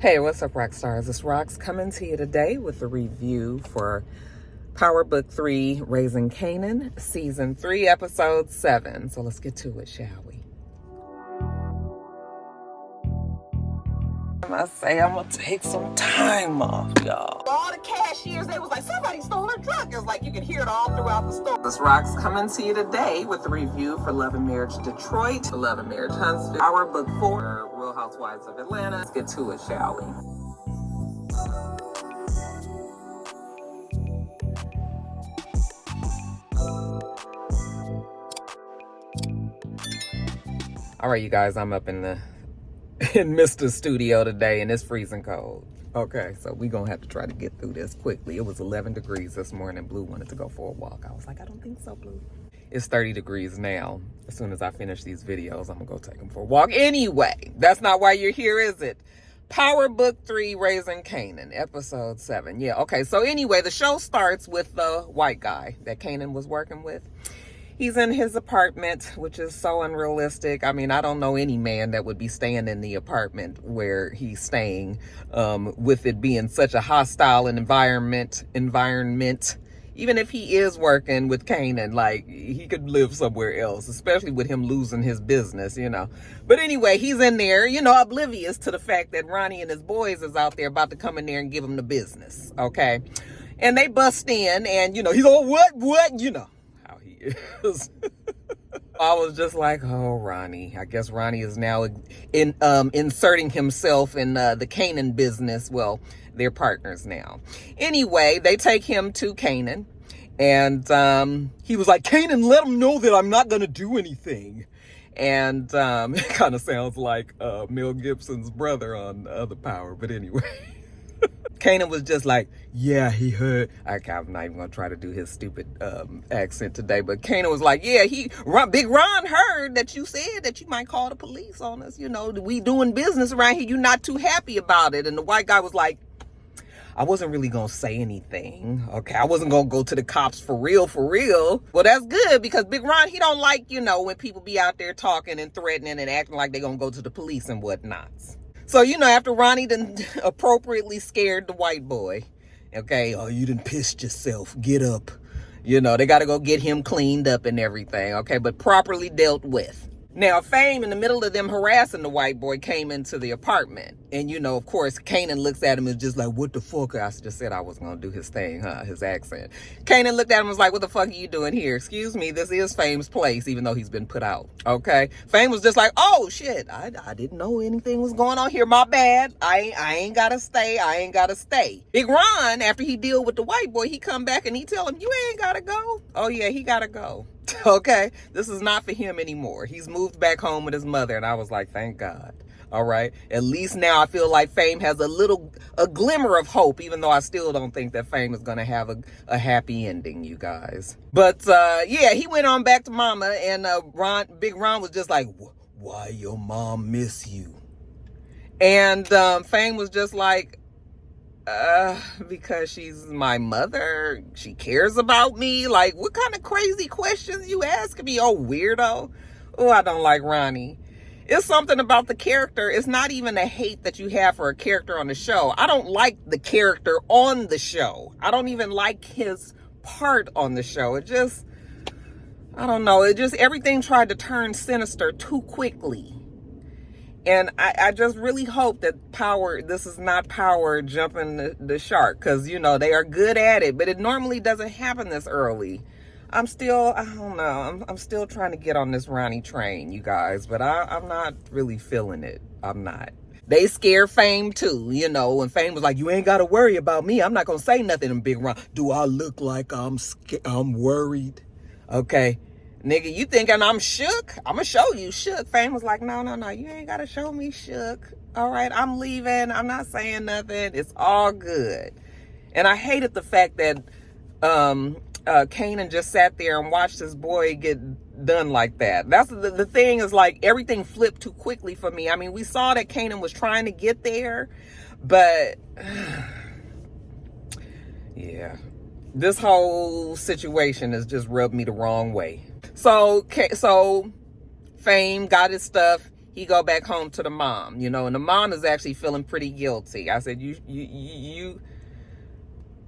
Hey, what's up, Roxstars? It's Rox coming to you today with a review for Power Book 3, Raising Kanan, Season 3, Episode 7. So let's get to it, shall we? I say I'm gonna take some time off, y'all. All the cashiers, they was like, somebody stole her truck. It's like you can hear it all throughout the store. This Rox coming to you today with a review for Love and Marriage Detroit, Love and Marriage Huntsville, Power Book 4, Real Housewives of Atlanta. Let's get to it, shall we? All right, you guys, I'm up in Mr. Studio today, and it's freezing cold. Okay, so we're gonna have to try to get through this quickly. It was 11 degrees this morning. Blue wanted to go for a walk. I was like, I don't think so, Blue. It's 30 degrees now. As soon as I finish these videos, I'm gonna go take them for a walk. Anyway, that's not why you're here, is it? Power Book 3, Raising Kanan, Episode 7. Yeah, okay, so anyway, the show starts with the white guy that Kanan was working with. He's in his apartment, which is so unrealistic. I mean, I don't know any man that would be staying in the apartment where he's staying, with it being such a hostile environment. Even if he is working with Kanan, like, he could live somewhere else, especially with him losing his business, you know. But anyway, he's in there, you know, oblivious to the fact that Ronnie and his boys is out there about to come in there and give him the business, okay? And they bust in, and, you know, he's all, what, you know. Is. I was just like, oh, Ronnie. I guess Ronnie is now inserting himself in the Kanan business. Well, they're partners now. Anyway, they take him to Kanan, and he was like, Kanan, let him know that I'm not going to do anything. And it kind of sounds like Mel Gibson's brother on The Power. But anyway. Kanan was just like, yeah, he heard. I'm not even going to try to do his stupid accent today. But Kanan was like, yeah, Big Ron heard that you said that you might call the police on us. You know, we doing business around here. You're not too happy about it. And the white guy was like, I wasn't really going to say anything. Okay, I wasn't going to go to the cops for real. Well, that's good because Big Ron, he don't like, you know, when people be out there talking and threatening and acting like they're going to go to the police and whatnot. So, you know, after Ronnie done appropriately scared the white boy, okay, oh, you done pissed yourself, get up. You know, they got to go get him cleaned up and everything, okay, but properly dealt with. Now, Fame, in the middle of them harassing the white boy, came into the apartment. And, you know, of course, Kanan looks at him and is just like, what the fuck? I just said I was going to do his thing, his accent. Kanan looked at him and was like, what the fuck are you doing here? Excuse me, this is Fame's place, even though he's been put out, okay? Fame was just like, oh, shit, I didn't know anything was going on here. My bad. I ain't got to stay. Big Ron, after he deal with the white boy, he come back and he tell him, you ain't got to go. Oh, yeah, he got to go. Okay, this is not for him anymore. He's moved back home with his mother, and I was like, thank God. All right, at least now I feel like Fame has a glimmer of hope, even though I still don't think that Fame is going to have a happy ending, you guys. But yeah, he went on back to Mama, and Big Ron was just like, why your mom miss you? And Fame was just like, because she's my mother, she cares about me. Like, what kind of crazy questions you asking me, oh weirdo? Oh, I don't like Ronnie. It's something about the character. It's not even a hate that you have for a character on the show. I don't like the character on the show. I don't even like his part on the show. It just, I don't know. It just, everything tried to turn sinister too quickly. And I just really hope that this is not Power jumping the shark, because, you know, they are good at it, but it normally doesn't happen this early. I don't know, I'm still trying to get on this Ronnie train, you guys, but I'm not really feeling it. I'm not. They scare Fame too, you know, when Fame was like, you ain't got to worry about me. I'm not going to say nothing in Big Ron. Do I look like I'm worried? Okay. Nigga, you thinking I'm shook? I'm going to show you shook. Fame was like, no, you ain't got to show me shook. All right, I'm leaving. I'm not saying nothing. It's all good. And I hated the fact that Kanan just sat there and watched his boy get done like that. That's the thing is, like, everything flipped too quickly for me. I mean, we saw that Kanan was trying to get there, but yeah, this whole situation has just rubbed me the wrong way. So Fame got his stuff. he go back home to the mom, you know, and the mom is actually feeling pretty guilty. I said,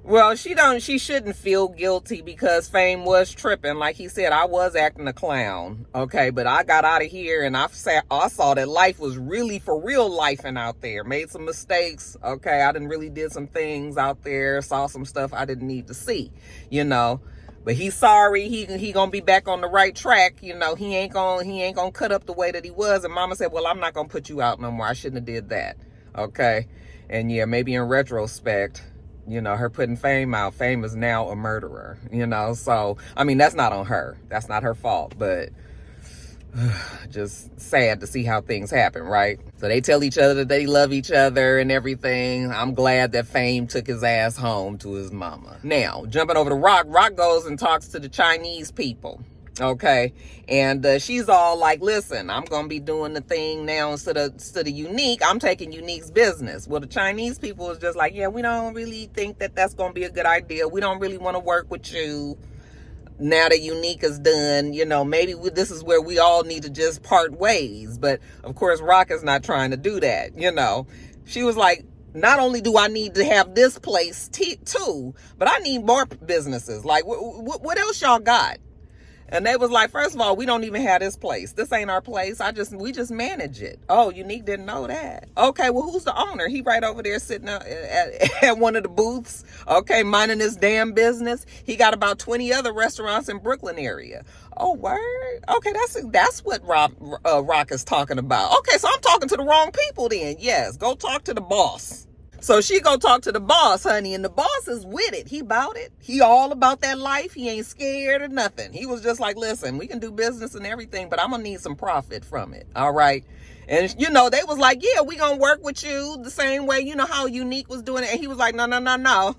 well, she shouldn't feel guilty because Fame was tripping. Like he said, I was acting a clown. Okay, but I got out of here and I saw that life was really for real lifing out there. Made some mistakes. Okay, I done really did some things out there. Saw some stuff I didn't need to see, you know. But he's sorry. He gonna be back on the right track. You know, he ain't gonna cut up the way that he was. And mama said, well, I'm not gonna put you out no more. I shouldn't have did that. Okay. And yeah, maybe in retrospect, you know, her putting Fame out, Fame is now a murderer, you know. So, I mean, that's not on her. That's not her fault. But just sad to see how things happen, right? So they tell each other that they love each other and everything. I'm glad that Fame took his ass home to his mama. Now, jumping over to Rock goes and talks to the Chinese people. Okay, and she's all like, listen, I'm gonna be doing the thing now instead of Unique. I'm taking Unique's business. Well, the Chinese people is just like, yeah, we don't really think that that's gonna be a good idea. We don't really want to work with you now that Unique is done. You know, maybe this is where we all need to just part ways. But of course, Rock is not trying to do that. You know, she was like, not only do I need to have this place too, but I need more businesses. Like, what else y'all got? And they was like, first of all, we don't even have this place. This ain't our place. We just manage it. Oh, Unique didn't know that. Okay, well, who's the owner? He right over there sitting at one of the booths. Okay, minding his damn business. He got about 20 other restaurants in Brooklyn area. Oh, word? Okay, that's what Rock is talking about. Okay, so I'm talking to the wrong people then. Yes, go talk to the boss. So she go talk to the boss, honey, and the boss is with it. He about it. He all about that life. He ain't scared or nothing. He was just like, listen, we can do business and everything, but I'm going to need some profit from it. All right. And, you know, they was like, yeah, we going to work with you the same way, you know, how Unique was doing it. And he was like, no.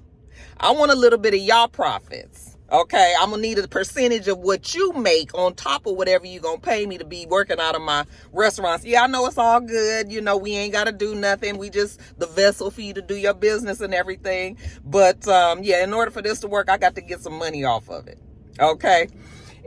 I want a little bit of y'all profits. Okay, I'm going to need a percentage of what you make on top of whatever you going to pay me to be working out of my restaurants. Yeah, I know it's all good. You know, we ain't got to do nothing. We just the vessel for you to do your business and everything. But, yeah, in order for this to work, I got to get some money off of it. Okay.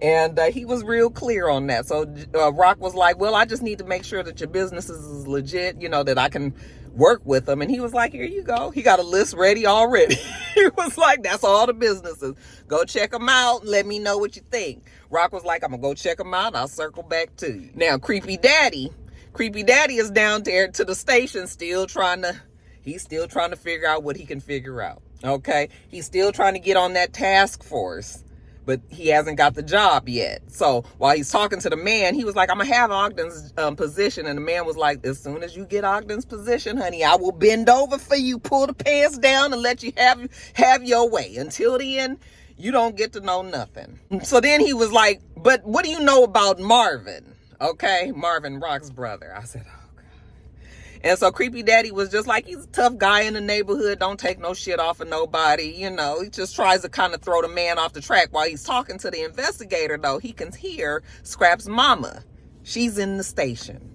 And he was real clear on that. So Rock was like, well, I just need to make sure that your business is legit, you know, that I can work with them. And he was like, here you go. He got a list ready already. He was like, that's all the businesses. Go check them out and let me know what you think. Rock was like, I'm going to go check them out. I'll circle back to you. Now, Creepy Daddy is down there to the station he's still trying to figure out what he can figure out. Okay. He's still trying to get on that task force, but he hasn't got the job yet. So while he's talking to the man, he was like, I'm going to have Ogden's position. And the man was like, as soon as you get Ogden's position, honey, I will bend over for you, pull the pants down and let you have your way. Until then, you don't get to know nothing. So then he was like, but what do you know about Marvin? Okay, Marvin, Rock's brother. I said, oh, God. And so Creepy Daddy was just like, he's a tough guy in the neighborhood. Don't take no shit off of nobody. You know, he just tries to kind of throw the man off the track. While he's talking to the investigator, though, he can hear Scrap's mama. She's in the station.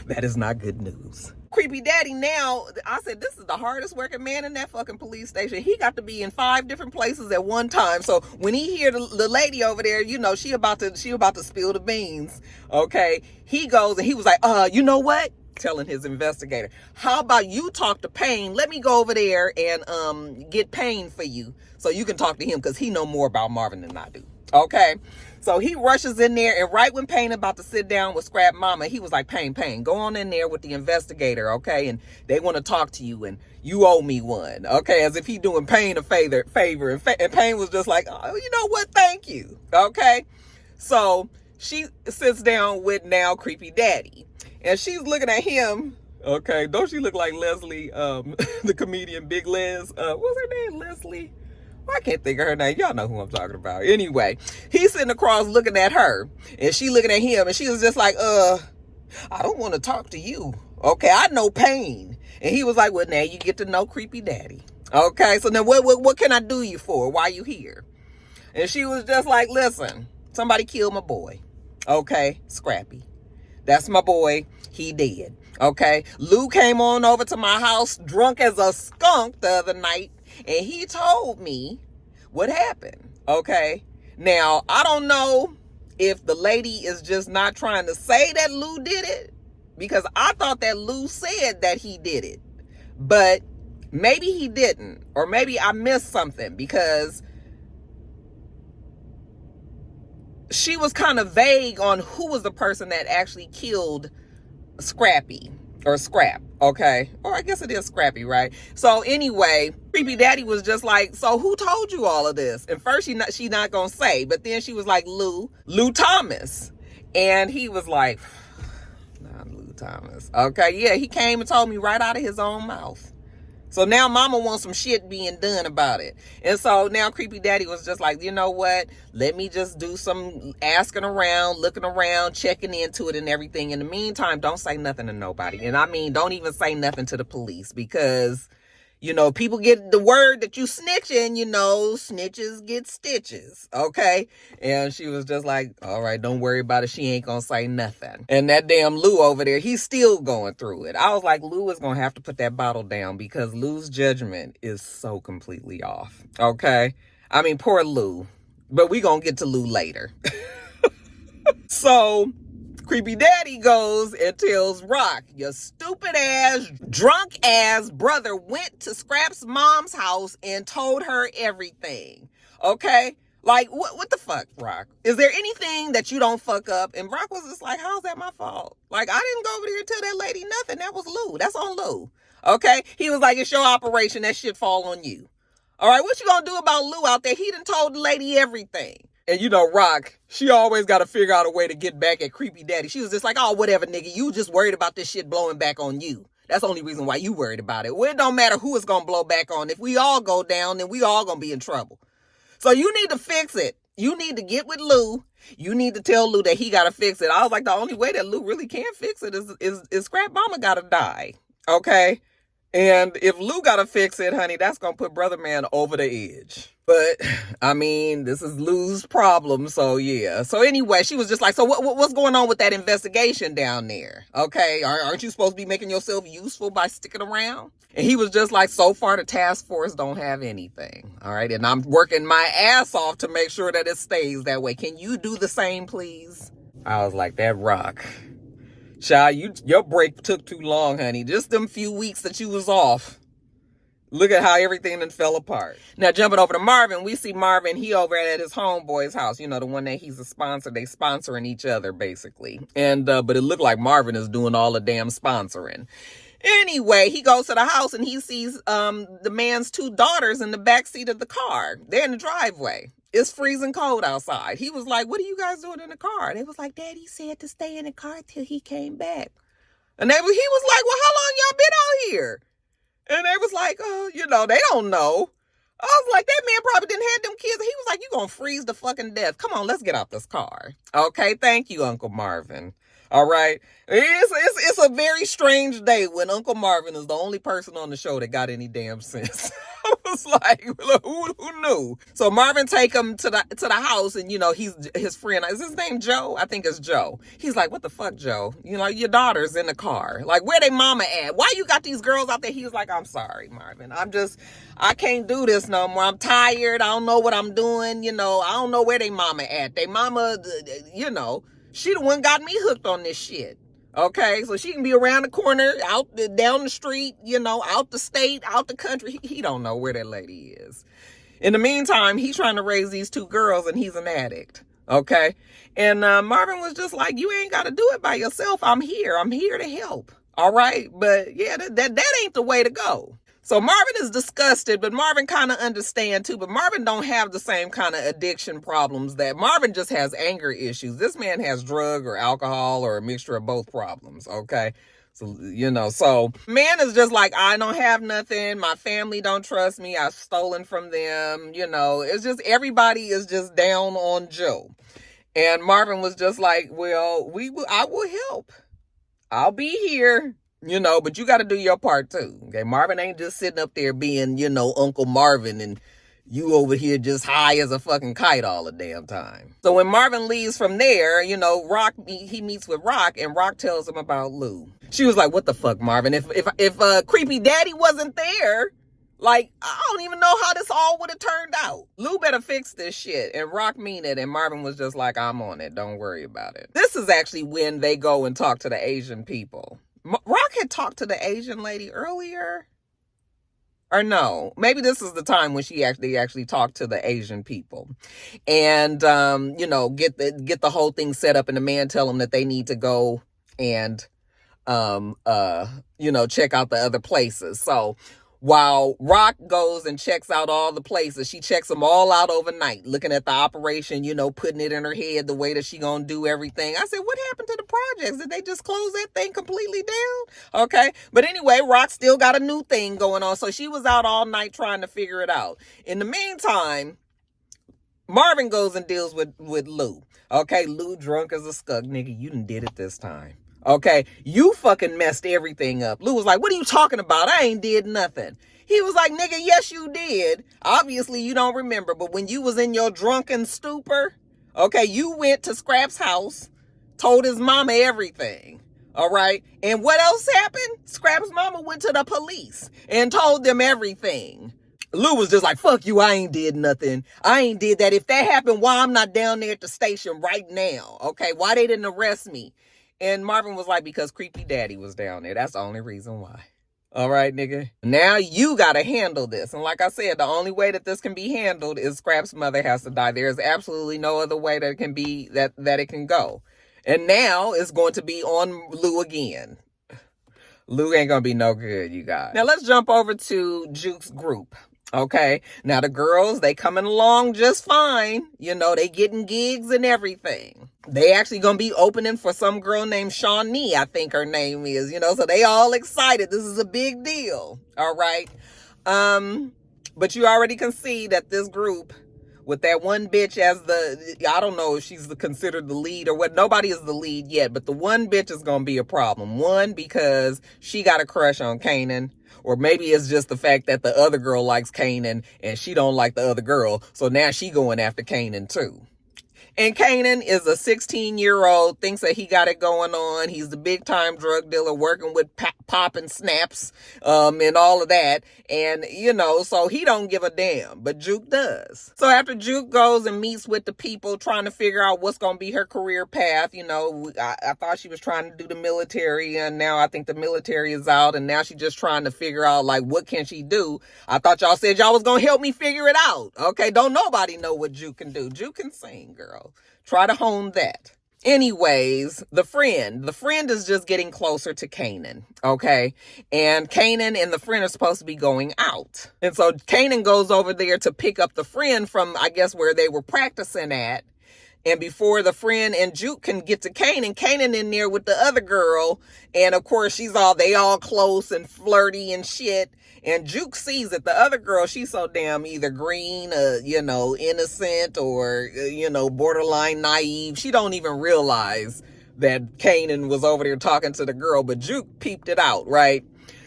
That is not good news. Creepy Daddy now, I said, this is the hardest working man in that fucking police station. He got to be in 5 different places at one time. So when he hear the lady over there, you know, she about to spill the beans. Okay. He goes and he was like, you know what? Telling his investigator, how about you talk to Payne? Let me go over there and get Payne for you so you can talk to him because he know more about Marvin than I do. Okay. So he rushes in there, and right when Payne about to sit down with Scrap Mama, he was like, Payne, go on in there with the investigator, okay? And they want to talk to you, and you owe me one, okay? As if he doing Payne a favor. And Payne was just like, oh, you know what? Thank you, okay? So she sits down with now Creepy Daddy, and she's looking at him. Okay, don't she look like Leslie, the comedian Big Les? What's her name, Leslie? I can't think of her name. Y'all know who I'm talking about. Anyway, he's sitting across looking at her, and she looking at him, and she was just like, I don't want to talk to you. Okay, I know Payne. And he was like, well, now you get to know Creepy Daddy. Okay, so now what can I do you for? Why you here? And she was just like, listen, somebody killed my boy. Okay, Scrappy. That's my boy. He dead. Okay, Lou came on over to my house drunk as a skunk the other night, and he told me what happened. Okay, now I don't know if the lady is just not trying to say that Lou did it, because I thought that Lou said that he did it, but maybe he didn't, or maybe I missed something, because she was kind of vague on who was the person that actually killed Scrappy, or Scrap, okay? Or I guess it is Scrappy, right? So anyway, Creepy Daddy was just like, so who told you all of this? And first she not gonna say, but then she was like, Lou Thomas. And he was like, nah, Lou Thomas. Okay, yeah, he came and told me right out of his own mouth. So now mama wants some shit being done about it. And so now Creepy Daddy was just like, you know what? Let me just do some asking around, looking around, checking into it and everything. In the meantime, don't say nothing to nobody. And I mean, don't even say nothing to the police, because, you know, people get the word that you snitching, you know, snitches get stitches, okay? And she was just like, all right, don't worry about it. She ain't gonna say nothing. And that damn Lou over there, he's still going through it. I was like, Lou is gonna have to put that bottle down, because Lou's judgment is so completely off, okay? I mean, poor Lou. But we gonna get to Lou later. So Creepy Daddy goes and tells Rock, your stupid ass, drunk ass brother went to Scrap's mom's house and told her everything. Okay? Like, what the fuck, Rock? Is there anything that you don't fuck up? And Rock was just like, how's that my fault? Like, I didn't go over there and tell that lady nothing. That was Lou. That's on Lou. Okay? He was like, it's your operation. That shit fall on you. All right, what you gonna do about Lou out there? He done told the lady everything. And you know, Rock, she always got to figure out a way to get back at Creepy Daddy. She was just like, oh, whatever, nigga. You just worried about this shit blowing back on you. That's the only reason why you worried about it. Well, it don't matter who it's going to blow back on. If we all go down, then we all going to be in trouble. So you need to fix it. You need to get with Lou. You need to tell Lou that he got to fix it. I was like, the only way that Lou really can fix it is Scrap Mama got to die. Okay? And if Lou got to fix it, honey, that's going to put Brother Man over the edge. But, I mean, this is Lou's problem, so yeah. So anyway, she was just like, so what's going on with that investigation down there? Okay, aren't you supposed to be making yourself useful by sticking around? And he was just like, so far the task force don't have anything, all right? And I'm working my ass off to make sure that it stays that way. Can you do the same, please? I was like, that Rock. Child, your break took too long, honey. Just them few weeks that you was off. Look at how everything then fell apart. Now, jumping over to Marvin, we see Marvin, he over at his homeboy's house. You know, the one that he's a sponsor. They sponsoring each other, basically. And, but it looked like Marvin is doing all the damn sponsoring. Anyway, he goes to the house and he sees the man's two daughters in the back seat of the car. They're in the driveway. It's freezing cold outside. He was like, what are you guys doing in the car? They was like, Daddy said to stay in the car till he came back. And he was like, well, how long y'all been out here? And they was like, oh, you know, they don't know. I was like, that man probably didn't have them kids. He was like, you gonna freeze to fucking death. Come on, let's get out this car. Okay, thank you, Uncle Marvin. All right. It's a very strange day when Uncle Marvin is the only person on the show that got any damn sense. I was like, who knew? So Marvin take him to the house, and you know, he's his friend. Is his name Joe? I think it's Joe. He's like, what the fuck, Joe? You know, your daughter's in the car. Like, where they mama at? Why you got these girls out there? He was like, I'm sorry, Marvin. I can't do this no more. I'm tired. I don't know what I'm doing. You know, I don't know where they mama at. They mama, you know, she the one got me hooked on this shit. Okay, so she can be around the corner, out down the street, you know, out the state, out the country. He don't know where that lady is. In the meantime, he's trying to raise these two girls, and he's an addict. Okay, and Marvin was just like, you ain't got to do it by yourself. I'm here to help. All right, but yeah, that ain't the way to go. So Marvin is disgusted, but Marvin kind of understands too. But Marvin don't have the same kind of addiction problems that Marvin just has anger issues. This man has drug or alcohol or a mixture of both problems. Okay. So, you know, so man is just like, I don't have nothing. My family don't trust me. I've stolen from them. You know, it's just everybody is just down on Joe. And Marvin was just like, well, I will help. I'll be here. You know, but you got to do your part too. Okay, Marvin ain't just sitting up there being, you know, Uncle Marvin, and you over here just high as a fucking kite all the damn time. So when Marvin leaves from there, you know, he meets with Rock, and Rock tells him about Lou. She was like, what the fuck, Marvin? If Creepy Daddy wasn't there, Like, I don't even know how this all would have turned out. Lou better fix this shit. And Rock mean it. And Marvin was just like, I'm on it. Don't worry about it. This is actually when they go and talk to the Asian people. Rock had talked to the Asian lady earlier. Or no, maybe this is the time when she actually talked to the Asian people, and you know, get the whole thing set up, and the man tell them that they need to go and you know, check out the other places. So while Rock goes and checks out all the places, she checks them all out overnight, looking at the operation, you know, putting it in her head the way that she gonna do everything. I said, what happened to the projects? Did they just close that thing completely down? Okay. But anyway, Rock still got a new thing going on. So she was out all night trying to figure it out. In the meantime, Marvin goes and deals with Lou. Okay, Lou drunk as a skunk. Nigga, you done did it this time. Okay, you fucking messed everything up. Lou was like, what are you talking about? I ain't did nothing. He was like, nigga, yes, you did. Obviously, you don't remember, but when you was in your drunken stupor, okay, you went to Scrap's house, told his mama everything. All right, and what else happened? Scrap's mama went to the police and told them everything. Lou was just like, fuck you, I ain't did nothing. I ain't did that. If that happened, why I'm not down there at the station right now? Okay, why they didn't arrest me? And Marvin was like, because creepy daddy was down there. That's the only reason why. All right, nigga. Now you got to handle this. And like I said, the only way that this can be handled is Scrap's mother has to die. There's absolutely no other way that it can be, that it can go. And now it's going to be on Lou again. Lou ain't going to be no good, you guys. Now let's jump over to Juke's group. Okay, now the girls, they coming along just fine. You know, they getting gigs and everything. They actually gonna be opening for some girl named Shawnee, I think her name is, you know, so they all excited. This is a big deal, all right? But you already can see that this group, with that one bitch as I don't know if she's considered the lead or what. Nobody is the lead yet, but the one bitch is gonna be a problem. One, because she got a crush on Kanan. Or maybe it's just the fact that the other girl likes Kanan and she don't like the other girl. So now she going after Kanan too. And Kanan is a 16-year-old, thinks that he got it going on. He's the big-time drug dealer working with Pop and Snaps and all of that. And, you know, so he don't give a damn. But Juke does. So after Juke goes and meets with the people trying to figure out what's going to be her career path, you know, I thought she was trying to do the military. And now I think the military is out. And now she's just trying to figure out, like, what can she do? I thought y'all said y'all was going to help me figure it out. Okay, don't nobody know what Juke can do. Juke can sing, girl. Try to hone that. Anyways, the friend is just getting closer to Kanan, okay? And Kanan and the friend are supposed to be going out. And so Kanan goes over there to pick up the friend from, I guess, where they were practicing at. And before the friend and Juke can get to Kanan in there with the other girl. And of course, they all close and flirty and shit. And Juke sees it. The other girl, she's so damn either green, you know, innocent or, you know, borderline naive. She don't even realize that Kanan was over there talking to the girl, but Juke peeped it out, right?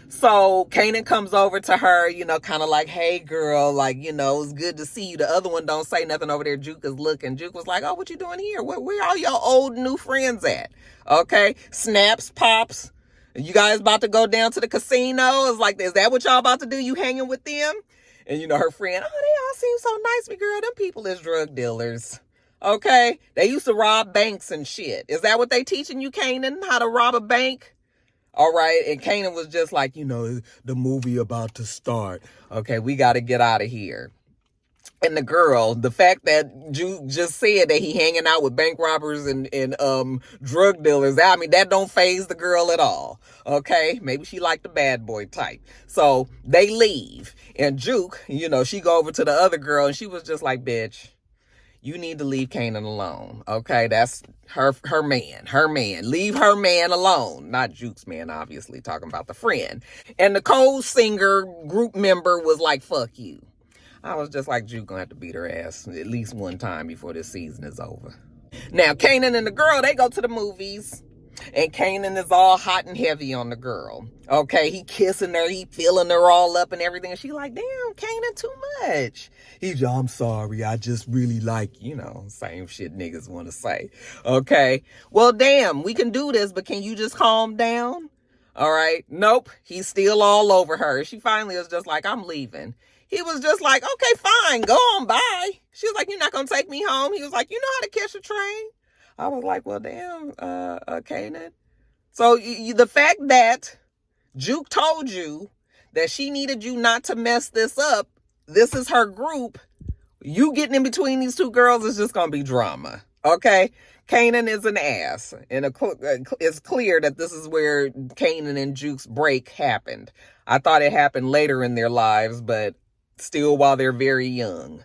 So Kanan comes over to her, you know, kind of like, hey, girl, like, you know, it's good to see you. The other one don't say nothing over there. Juke is looking. Juke was like, oh, what you doing here? Where all your old new friends at? Okay. Snaps, Pops. You guys about to go down to the casino? It's like, is that what y'all about to do? You hanging with them? And, you know, her friend, oh, they all seem so nice. But girl, them people is drug dealers. Okay. They used to rob banks and shit. Is that what they teaching you, Kanan? How to rob a bank? All right. And Kanan was just like, you know, the movie about to start. Okay. We got to get out of here. And the girl, the fact that Juke just said that he hanging out with bank robbers and drug dealers, I mean, that don't faze the girl at all. Okay. Maybe she liked the bad boy type. So they leave. And Juke, you know, she go over to the other girl and she was just like, bitch, you need to leave Kanan alone. Okay, that's her man. Leave her man alone. Not Juke's man, obviously, talking about the friend. And the co-singer group member was like, fuck you. I was just like, Juke gonna have to beat her ass at least one time before this season is over. Now, Kanan and the girl, they go to the movies. And Kanan is all hot and heavy on the girl. Okay, he kissing her, he feeling her all up and everything. And she like, damn, Kanan, too much. He's, I'm sorry, I just really like, you know, same shit niggas want to say. Okay, well, damn, we can do this, but can you just calm down? All right. Nope. He's still all over her. She finally was just like, I'm leaving. He was just like, okay, fine. Go on, bye. She was like, you're not going to take me home. He was like, you know how to catch a train? I was like, well, damn, Kanan. So the fact that Juke told you that she needed you not to mess this up, this is her group, you getting in between these two girls is just going to be drama. Okay? Kanan is an ass. And it's clear that this is where Kanan and Juke's break happened. I thought it happened later in their lives, but still while they're very young.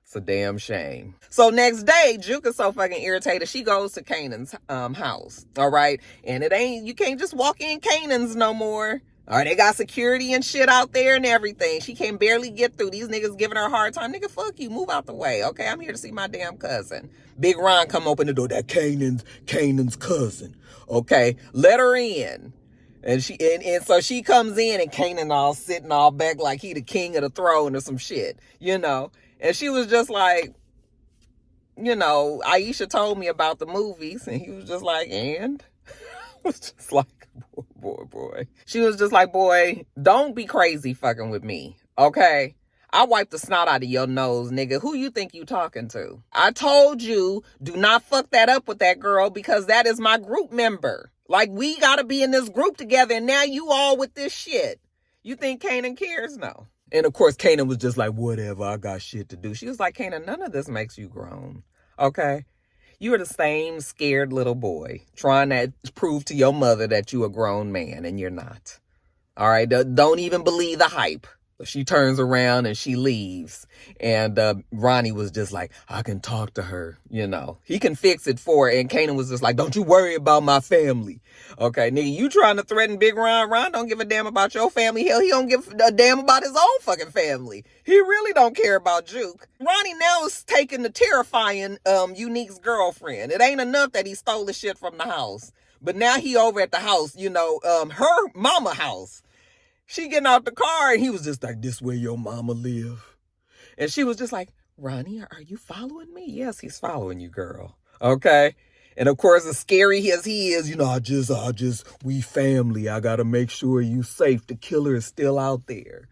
It's a damn shame. So next day, Juke is so fucking irritated. She goes to Kanan's house. All right? And you can't just walk in Kanan's no more. All right, they got security and shit out there and everything. She can barely get through. These niggas giving her a hard time. Nigga, fuck you. Move out the way. Okay, I'm here to see my damn cousin. Big Ron come open the door. That Kanan's cousin. Okay, let her in. And so she comes in and Kanan all sitting all back like he the king of the throne or some shit, you know. And she was just like, you know, Aisha told me about the movies. And he was just like, and? I was just like, boy. She was just like, boy, don't be crazy fucking with me, okay? I wiped the snot out of your nose, nigga. Who you think you talking to? I told you, do not fuck that up with that girl because that is my group member. Like, we gotta be in this group together and now you all with this shit. You think Kanan cares? No. And of course, Kanan was just like, whatever, I got shit to do. She was like, Kanan, none of this makes you grown, okay? You are the same scared little boy trying to prove to your mother that you a grown man and you're not. All right, don't even believe the hype. She turns around and she leaves. And Ronnie was just like, I can talk to her, you know. He can fix it for her. And Kanan was just like, don't you worry about my family. Okay, nigga, you trying to threaten Big Ron. Ron don't give a damn about your family. Hell, he don't give a damn about his own fucking family. He really don't care about Juke. Ronnie now is taking the terrifying Unique's girlfriend. It ain't enough that he stole the shit from the house. But now he over at the house, you know, her mama house. She getting out the car and he was just like, this where your mama live? And she was just like, Ronnie, are you following me? Yes, he's following you, girl. Okay. And of course, as scary as he is, you know, we family. I got to make sure you safe. The killer is still out there.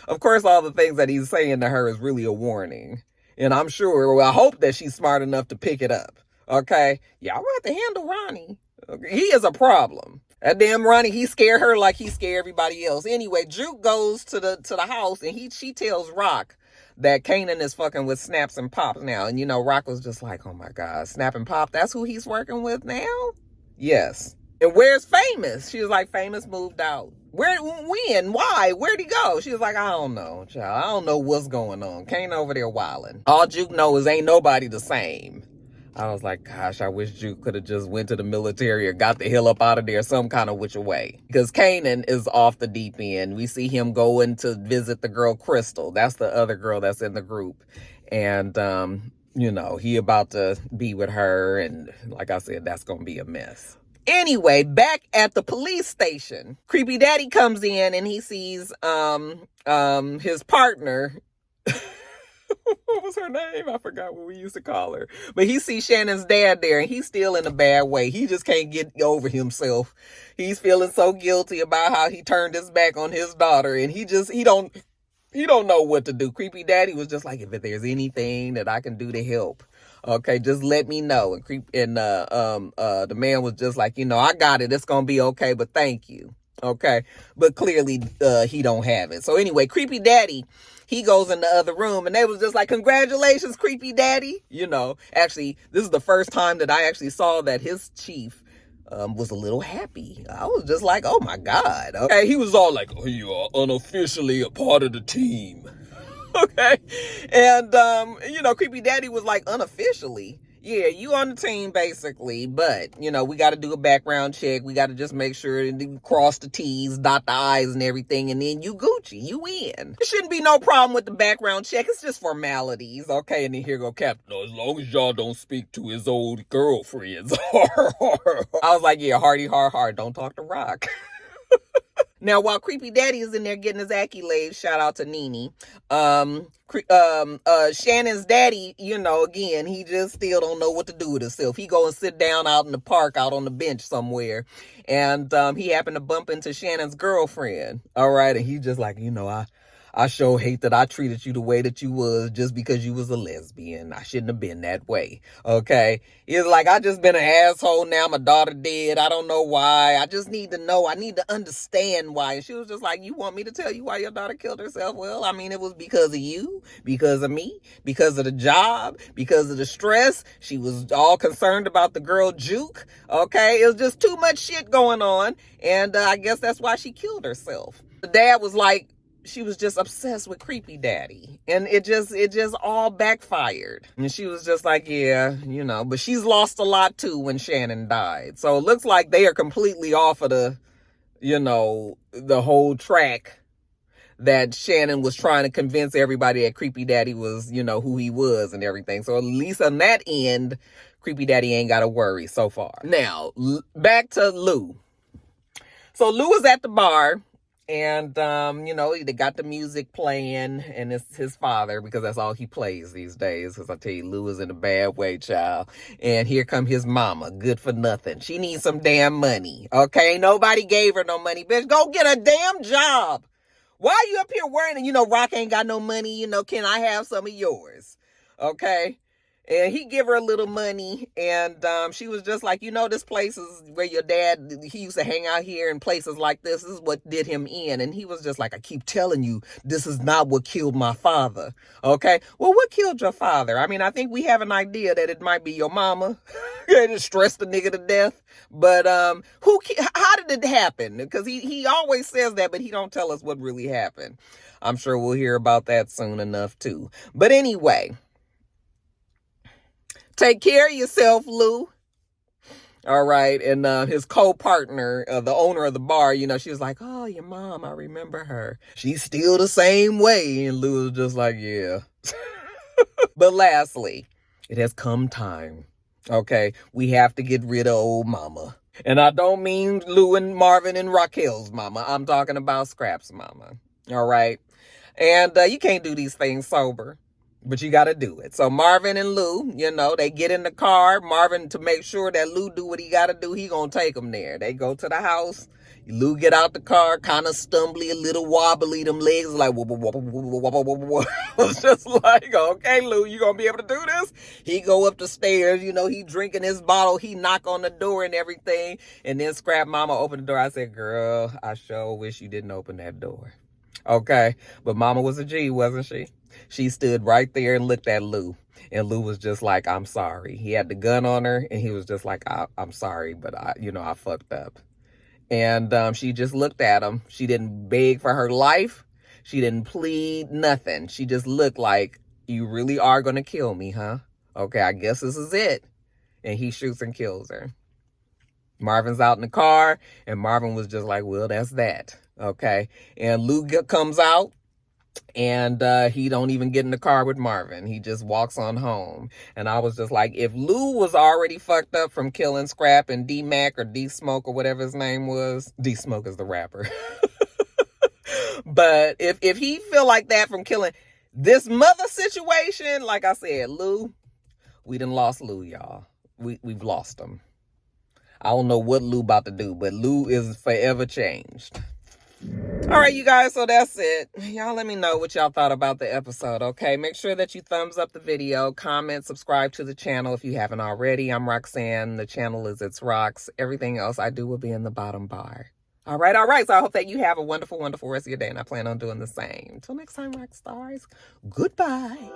Of course, all the things that he's saying to her is really a warning. And I'm sure, well, I hope that she's smart enough to pick it up. Okay. Y'all have to handle Ronnie. Okay? He is a problem. That damn Ronnie, he scared her like he scared everybody else. Anyway, Juke goes to the house and she tells Rock that Kanan is fucking with Snaps and Pops now. And you know, Rock was just like, oh my God, Snap and Pop, that's who he's working with now? Yes. And where's Famous? She was like, Famous moved out. Where, when, why, where'd he go? She was like, I don't know, child. I don't know what's going on. Kanan over there wilding. All Juke knows is ain't nobody the same. I was like, gosh, I wish Juke could have just went to the military or got the hell up out of there some kind of which way. Because Kanan is off the deep end. We see him going to visit the girl Crystal. That's the other girl that's in the group. And, you know, he about to be with her. And like I said, that's going to be a mess. Anyway, back at the police station, Creepy Daddy comes in and he sees his partner. What was her name? I forgot what we used to call her. But he sees Shannon's dad there and he's still in a bad way. He just can't get over himself. He's feeling so guilty about how he turned his back on his daughter and he don't know what to do. Creepy Daddy was just like, if there's anything that I can do to help, okay, just let me know. And the man was just like, you know, I got it. It's going to be okay, but thank you. Okay. But clearly he don't have it. So anyway, Creepy Daddy, he goes in the other room and they was just like, congratulations, Creepy Daddy. You know, actually, this is the first time that I actually saw that his chief was a little happy. I was just like, oh my God. Okay. He was all like, oh, you are unofficially a part of the team. Okay. And, you know, Creepy Daddy was like, unofficially. Yeah, you on the team basically, but you know, we got to do a background check. We got to just make sure and cross the T's, dot the I's and everything. And then you Gucci, you win. There shouldn't be no problem with the background check. It's just formalities. Okay. And then here go Captain. No, as long as y'all don't speak to his old girlfriends. I was like, yeah, hardy, hard. Don't talk to Rock. Now, while Creepy Daddy is in there getting his accolades, shout out to Nene, Shannon's daddy, you know, again, he just still don't know what to do with himself. He go and sit down out in the park, out on the bench somewhere, and he happened to bump into Shannon's girlfriend, all right, and he just like, you know, I sure hate that I treated you the way that you was just because you was a lesbian. I shouldn't have been that way. Okay. It's like, I just been an asshole now. My daughter dead. I don't know why. I just need to know. I need to understand why. And she was just like, you want me to tell you why your daughter killed herself? Well, I mean, it was because of you, because of me, because of the job, because of the stress. She was all concerned about the girl Juke. Okay. It was just too much shit going on. And I guess that's why she killed herself. The dad was like, she was just obsessed with Creepy Daddy, and it just all backfired. And she was just like, yeah, you know, but she's lost a lot too when Shannon died. So it looks like they are completely off of the, you know, the whole track that Shannon was trying to convince everybody that Creepy Daddy was, you know, who he was and everything. So at least on that end, Creepy Daddy ain't got to worry so far. Now, back to Lou. So Lou is at the bar. And, you know, they got the music playing, and it's his father, because that's all he plays these days. Because I tell you, Lou is in a bad way, child. And here come his mama, good for nothing. She needs some damn money, okay? Nobody gave her no money, bitch. Go get a damn job. Why are you up here worrying? You know, Rock ain't got no money. You know, can I have some of yours? Okay? And he give her a little money, and she was just like, you know, this place is where your dad, he used to hang out here, and places like this is what did him in. And he was just like, I keep telling you, this is not what killed my father. Okay? Well, what killed your father? I mean, I think we have an idea that it might be your mama. It just stressed the nigga to death. But how did it happen? Because he always says that, but he don't tell us what really happened. I'm sure we'll hear about that soon enough, too. But anyway, take care of yourself, Lou. All right. And his co-partner, the owner of the bar, you know, she was like, oh, your mom, I remember her. She's still the same way. And Lou was just like, yeah. But lastly, it has come time. Okay. We have to get rid of old mama. And I don't mean Lou and Marvin and Raquel's mama. I'm talking about Scrap's mama. All right. And you can't do these things sober, but you got to do it. So Marvin and Lou, you know, they get in the car. Marvin, to make sure that Lou do what he got to do, he going to take them there. They go to the house. Lou get out the car, kind of stumbly, a little wobbly. Them legs like, it's just like, okay, Lou, you going to be able to do this? He go up the stairs, you know, he drinking his bottle. He knock on the door and everything. And then Scrap Mama opened the door. I said, girl, I sure wish you didn't open that door. Okay. But Mama was a G, wasn't she? She stood right there and looked at Lou. And Lou was just like, I'm sorry. He had the gun on her, and he was just like, I'm sorry, but I fucked up. And she just looked at him. She didn't beg for her life. She didn't plead, nothing. She just looked like, you really are going to kill me, huh? Okay, I guess this is it. And he shoots and kills her. Marvin's out in the car, and Marvin was just like, well, that's that. Okay. And Lou comes out. And he don't even get in the car with Marvin. He just walks on home. And I was just like, if Lou was already fucked up from killing Scrap and D-Mac or D-Smoke or whatever his name was. D-Smoke is the rapper. But if he feel like that from killing this mother situation, like I said, Lou, we done lost Lou, y'all. We've lost him. I don't know what Lou about to do, but Lou is forever changed. All right, you guys, so that's it. Y'all let me know what y'all thought about the episode, okay? Make sure that you thumbs up the video, comment, subscribe to the channel if you haven't already. I'm Roxanne. The channel is itsrox. Everything else I do will be in the bottom bar. All right. So I hope that you have a wonderful, wonderful rest of your day, and I plan on doing the same. Until next time, Roxstars, goodbye.